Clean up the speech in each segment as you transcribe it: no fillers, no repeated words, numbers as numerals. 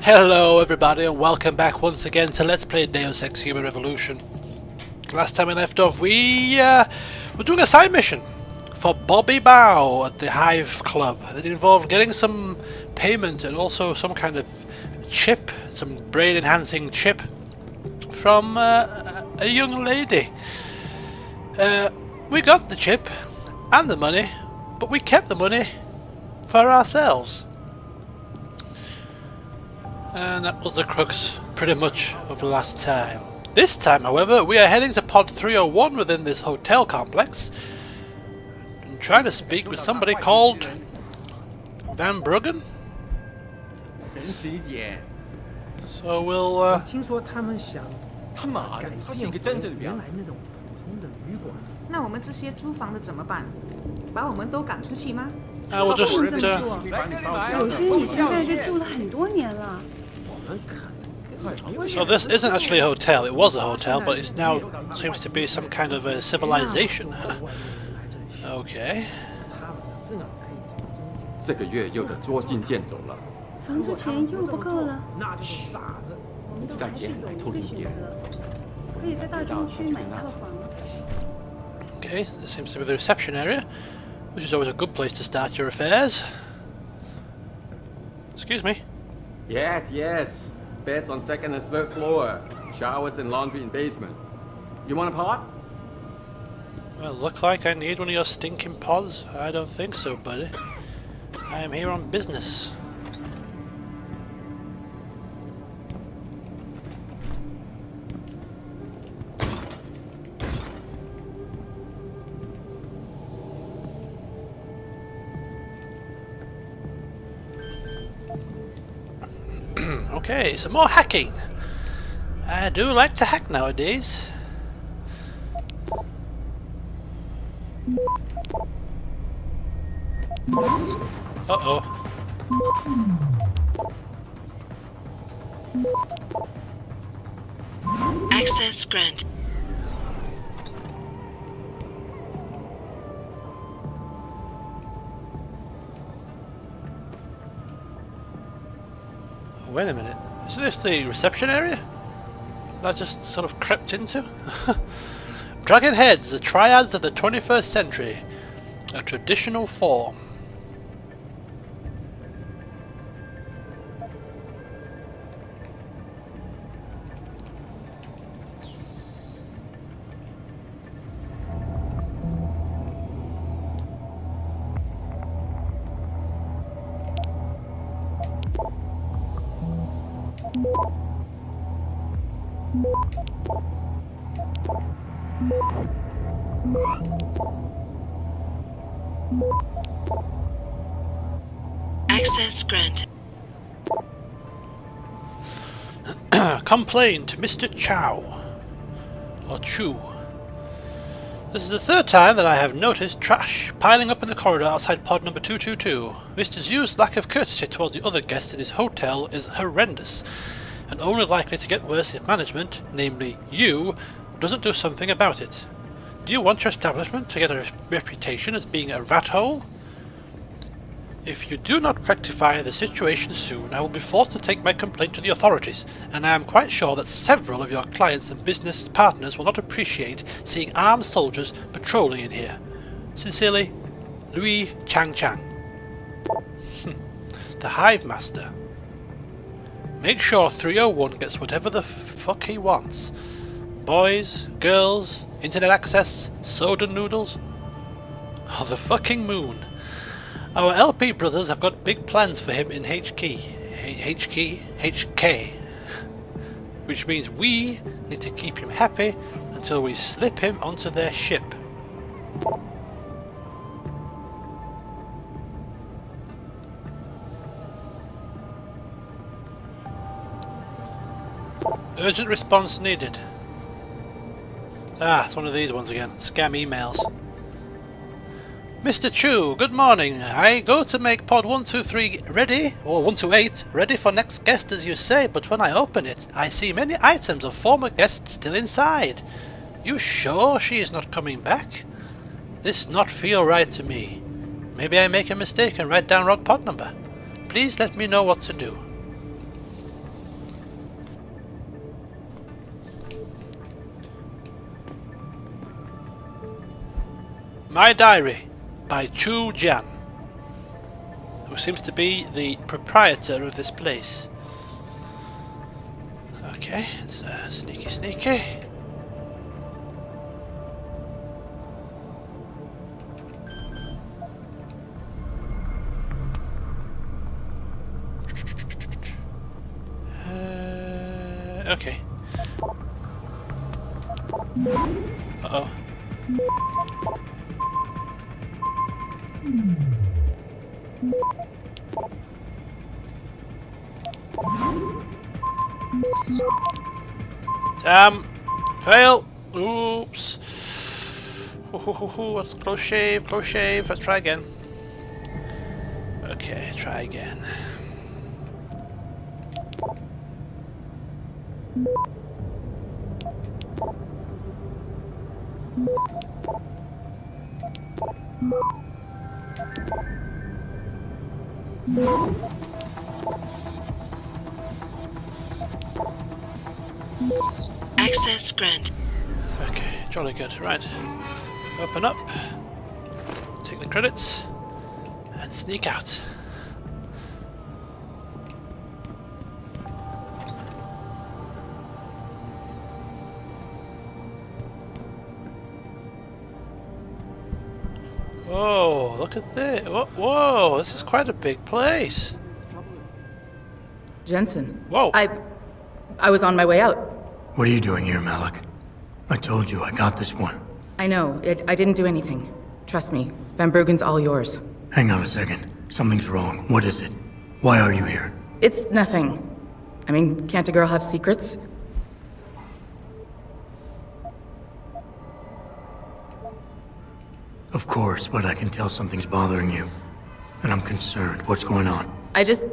Hello everybody and welcome back once again to Let's Play Deus Ex Human Revolution. Last time we left off we were doing a side mission for Bobby Bow at the Hive Club. It involved getting some payment and also some kind of chip, some brain enhancing chip from a young lady. We got the chip and the money, but we kept the money for ourselves. And that was the crux, pretty much, of the last time. This time, however, we are heading to Pod 301 within this hotel complex and trying to speak with somebody called Van Bruggen. So we'll 听说他们想他妈的，他是一个真正的原来那种普通的旅馆。那我们这些租房的怎么办？把我们都赶出去吗？ I will just 有些人已经在这住了很多年了。我们可 so this isn't actually a hotel. It was a hotel, but it's now seems to be some kind of a civilization. Okay. 这哪可以这么争执？这个月又得捉襟见肘了。房租钱又不够了，那就是傻子。我们都还是有一个选择，可以在大中区买一套房。Okay, this seems to be the reception area, which is always a good place to start your affairs. Excuse me. Yes, yes. Beds on second and third floor. Showers and laundry in basement. You want a pot? Well, look like I need one of your stinking pods. I don't think so, buddy. I am here on business. Okay, some more hacking. I do like to hack nowadays. Uh-oh. Access granted. Wait a minute. Is this the reception area that I just sort of crept into? Dragon heads, the triads of the 21st century. A traditional form. Access granted. Complaint, Mr. Chow. Or Chu. This is the third time that I have noticed trash piling up in the corridor outside pod number 222. Mr. Zhu's lack of courtesy towards the other guests in his hotel is horrendous, and only likely to get worse if management, namely you, doesn't do something about it. Do you want your establishment to get a reputation as being a rat hole? If you do not rectify the situation soon, I will be forced to take my complaint to the authorities, and I am quite sure that several of your clients and business partners will not appreciate seeing armed soldiers patrolling in here. Sincerely, Louis Chang Chang. The Hive Master. Make sure 301 gets whatever the fuck he wants. Boys, girls, internet access, soda noodles, or the fucking moon. Our LP brothers have got big plans for him in HK, which means we need to keep him happy until we slip him onto their ship. Urgent response needed. Ah, it's one of these ones again. Scam emails. Mr. Chu, good morning. I go to make pod 123 ready, or 128 ready for next guest as you say, but when I open it, I see many items of former guests still inside. You sure she is not coming back? This not feel right to me. Maybe I make a mistake and write down wrong pod number. Please let me know what to do. My Diary by Chu Jian, who seems to be the proprietor of this place. Okay, it's sneaky sneaky. Okay. Uh-oh. Damn! Fail! Oops! Let's close shave, close shave. Let's try again. Okay, try again. Access granted. Okay, jolly good. Right. Open up. Take the credits. And sneak out. Whoa, look at this. Whoa, this is quite a big place. Jensen. Whoa. I was on my way out. What are you doing here, Malik? I told you, I got this one. I know. I didn't do anything. Trust me. Van Bruggen's all yours. Hang on a second. Something's wrong. What is it? Why are you here? It's nothing. I mean, can't a girl have secrets? Of course, but I can tell something's bothering you. And I'm concerned. What's going on? I just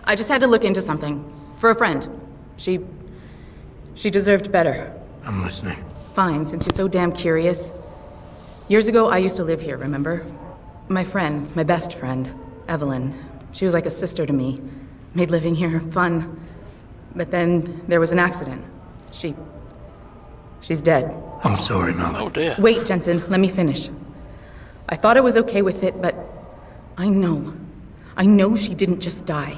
had to look into something. For a friend. She deserved better. I'm listening. Fine, since you're so damn curious. Years ago, I used to live here, remember? My friend, my best friend, Evelyn. She was like a sister to me. Made living here fun. But then there was an accident. She's dead. I'm sorry, Malik. Oh dear. Wait, Jensen, let me finish. I thought I was okay with it, but I know she didn't just die.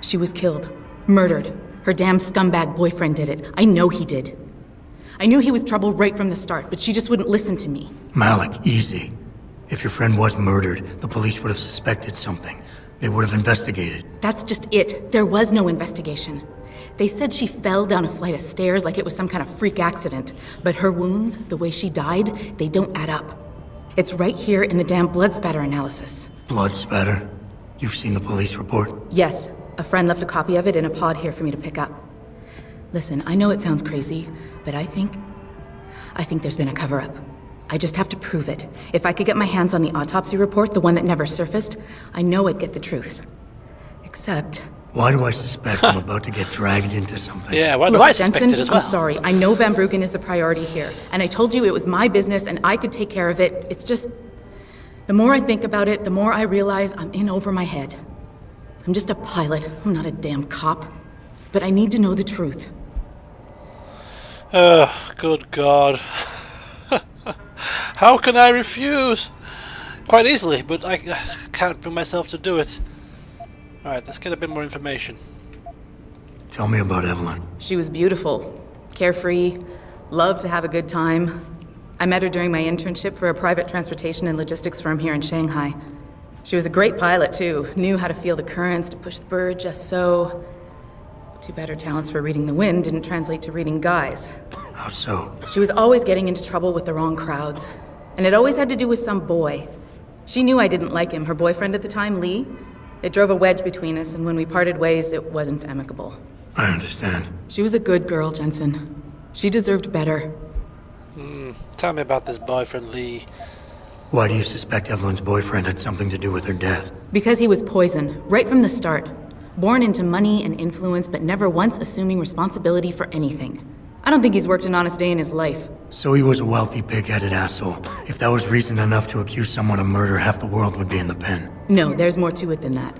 She was killed. Murdered. Her damn scumbag boyfriend did it. I know he did. I knew he was trouble right from the start, but she just wouldn't listen to me. Malik, easy. If your friend was murdered, the police would have suspected something. They would have investigated. That's just it. There was no investigation. They said she fell down a flight of stairs like it was some kind of freak accident. But her wounds, the way she died, they don't add up. It's right here in the damn blood spatter analysis. Blood spatter? You've seen the police report? Yes. A friend left a copy of it in a pod here for me to pick up. Listen, I know it sounds crazy, but I think there's been a cover-up. I just have to prove it. If I could get my hands on the autopsy report, the one that never surfaced, I know I'd get the truth. Except... Why do I suspect I'm about to get dragged into something? Yeah, why do Look, I suspect Jensen, it as well? I'm sorry. I know Van Bruggen is the priority here, and I told you it was my business and I could take care of it. It's just... The more I think about it, the more I realize I'm in over my head. I'm just a pilot. I'm not a damn cop. But I need to know the truth. Good God. How can I refuse? Quite easily, but I can't bring myself to do it. Alright, let's get a bit more information. Tell me about Evelyn. She was beautiful, carefree, loved to have a good time. I met her during my internship for a private transportation and logistics firm here in Shanghai. She was a great pilot, too. Knew how to feel the currents, to push the bird just so. Too bad her talents for reading the wind didn't translate to reading guys. How so? She was always getting into trouble with the wrong crowds. And it always had to do with some boy. She knew I didn't like him. Her boyfriend at the time, Lee, it drove a wedge between us, and when we parted ways, it wasn't amicable. I understand. She was a good girl, Jensen. She deserved better. Tell me about this boyfriend, Lee. Why do you suspect Evelyn's boyfriend had something to do with her death? Because he was poison, right from the start. Born into money and influence, but never once assuming responsibility for anything. I don't think he's worked an honest day in his life. So he was a wealthy, pig-headed asshole. If that was reason enough to accuse someone of murder, half the world would be in the pen. No, there's more to it than that.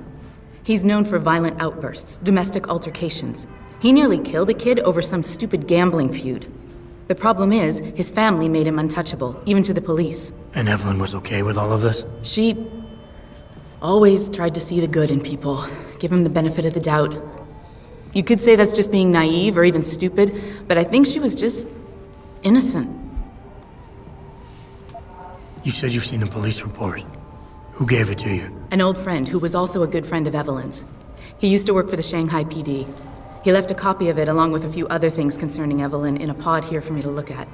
He's known for violent outbursts, domestic altercations. He nearly killed a kid over some stupid gambling feud. The problem is, his family made him untouchable, even to the police. And Evelyn was okay with all of this? She always tried to see the good in people, give them the benefit of the doubt. You could say that's just being naive or even stupid, but I think she was just innocent. You said you've seen the police report. Who gave it to you? An old friend who was also a good friend of Evelyn's. He used to work for the Shanghai PD. He left a copy of it along with a few other things concerning Evelyn in a pod here for me to look at.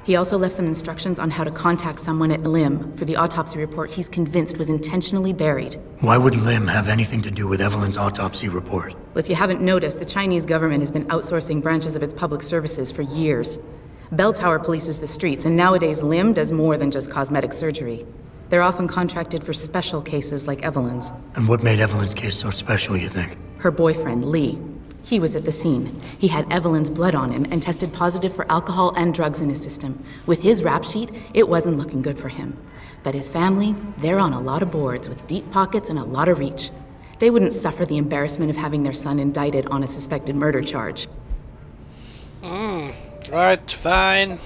He also left some instructions on how to contact someone at Lim for the autopsy report he's convinced was intentionally buried. Why would Lim have anything to do with Evelyn's autopsy report? Well, if you haven't noticed, the Chinese government has been outsourcing branches of its public services for years. Bell Tower polices the streets, and nowadays Lim does more than just cosmetic surgery. They're often contracted for special cases like Evelyn's. And what made Evelyn's case so special, you think? Her boyfriend, Lee. He was at the scene. He had Evelyn's blood on him and tested positive for alcohol and drugs in his system. With his rap sheet, it wasn't looking good for him. But his family, they're on a lot of boards with deep pockets and a lot of reach. They wouldn't suffer the embarrassment of having their son indicted on a suspected murder charge. Right, fine.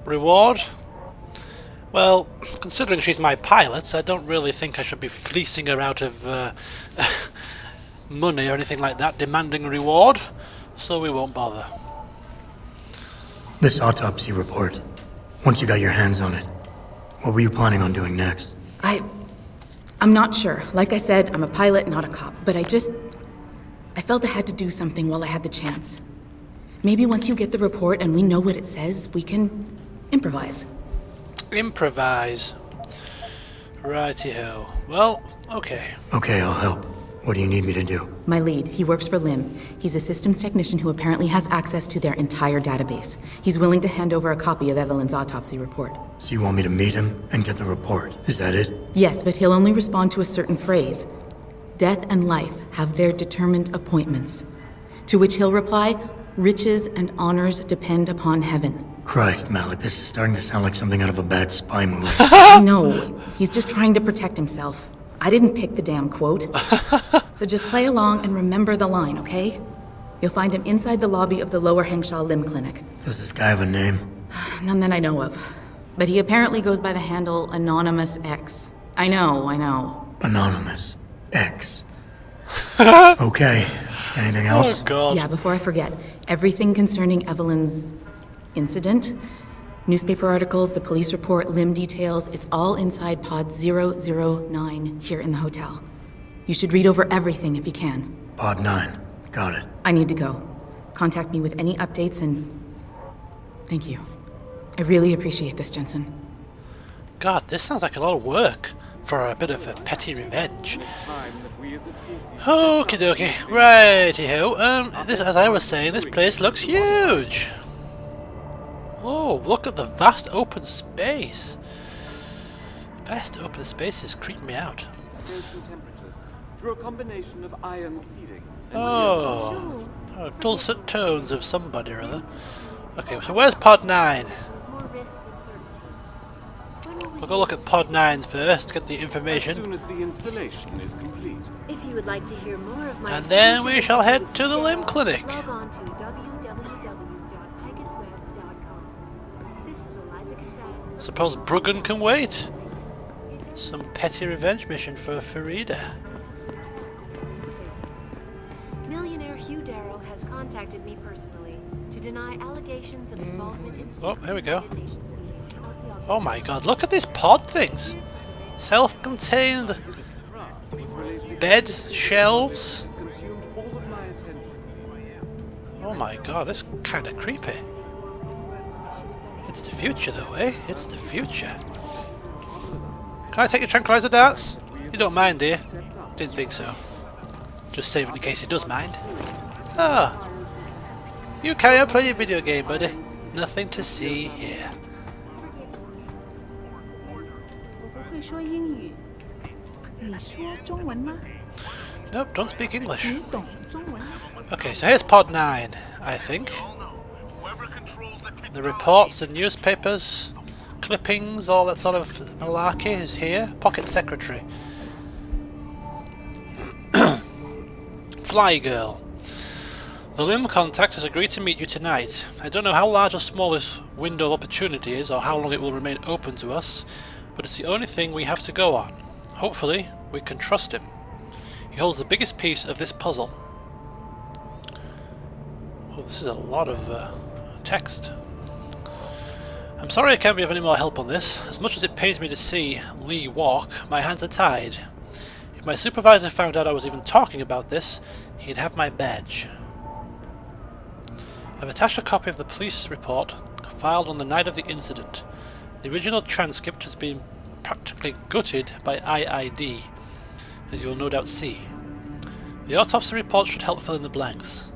Reward? Well, considering she's my pilot, I don't really think I should be fleecing her out of money or anything like that, demanding a reward, so we won't bother. This autopsy report. Once you got your hands on it, what were you planning on doing next? I'm not sure. Like I said, I'm a pilot, not a cop, but I felt I had to do something while I had the chance. Maybe once you get the report and we know what it says, we can improvise. Improvise. Righty-ho. Well, okay. Okay, I'll help. What do you need me to do? My lead, he works for Lim. He's a systems technician who apparently has access to their entire database. He's willing to hand over a copy of Evelyn's autopsy report. So you want me to meet him and get the report? Is that it? Yes, but he'll only respond to a certain phrase. Death and life have their determined appointments. To which he'll reply, riches and honors depend upon heaven. Christ, Malik, this is starting to sound like something out of a bad spy movie. No, he's just trying to protect himself. I didn't pick the damn quote. So just play along and remember the line, okay? You'll find him inside the lobby of the Lower Hengsha Lim Clinic. Does this guy have a name? None that I know of. But he apparently goes by the handle Anonymous X. I know. Anonymous X. Okay. Anything else? Oh, God. Yeah, before I forget, everything concerning Evelyn's incident, newspaper articles, the police report, Lim details, it's all inside pod 009 here in the hotel. You should read over everything if you can. Pod 9. Got it. I need to go. Contact me with any updates and... Thank you. I really appreciate this, Jensen. God, this sounds like a lot of work for a bit of a petty revenge. Okie dokie. Righty-ho. As I was saying, this place looks huge. Oh, look at the vast open space. Vast open space is creeping me out. Through a combination of iron seeding and Oh, dulcet tones of somebody or other. Okay, so where's pod 9? We'll go look at pod 9 first, get the information. as soon as the installation is complete. If you would like to hear more of my And then we shall head to the Lim Clinic. log on to www.pegasusweb.com. This is Eliza Cassett. Suppose Bruggen can wait. Some petty revenge mission for Farida. Millionaire Hugh Darrow has contacted me personally to deny allegations of involvement in Oh, here we go. United Nations meeting or the Oh my god, look at these pod things. Self-contained bed shelves. Consumed all of my attention. Oh my god, it's kind of creepy. It's the future though, eh? It's the future. Can I take your tranquilizer darts? You don't mind, do you? Didn't think so. Just save it in case he does mind. Ah. You carry on playing your video game, buddy. Nothing to see here. 我不会说英语。你说中文吗？ Nope, don't speak English. 你懂中文吗？ Okay, so here's pod 9, I think. The reports, the newspapers, clippings, all that sort of malarkey is here. Pocket secretary. Fly girl. The limb contact has agreed to meet you tonight. I don't know how large or small this window of opportunity is, or how long it will remain open to us, but it's the only thing we have to go on. Hopefully, we can trust him. He holds the biggest piece of this puzzle. Oh, this is a lot of text. I'm sorry I can't be of any more help on this. As much as it pains me to see Lee walk, my hands are tied. If my supervisor found out I was even talking about this, he'd have my badge. I've attached a copy of the police report filed on the night of the incident. The original transcript has been practically gutted by IID, as you will no doubt see. The autopsy report should help fill in the blanks.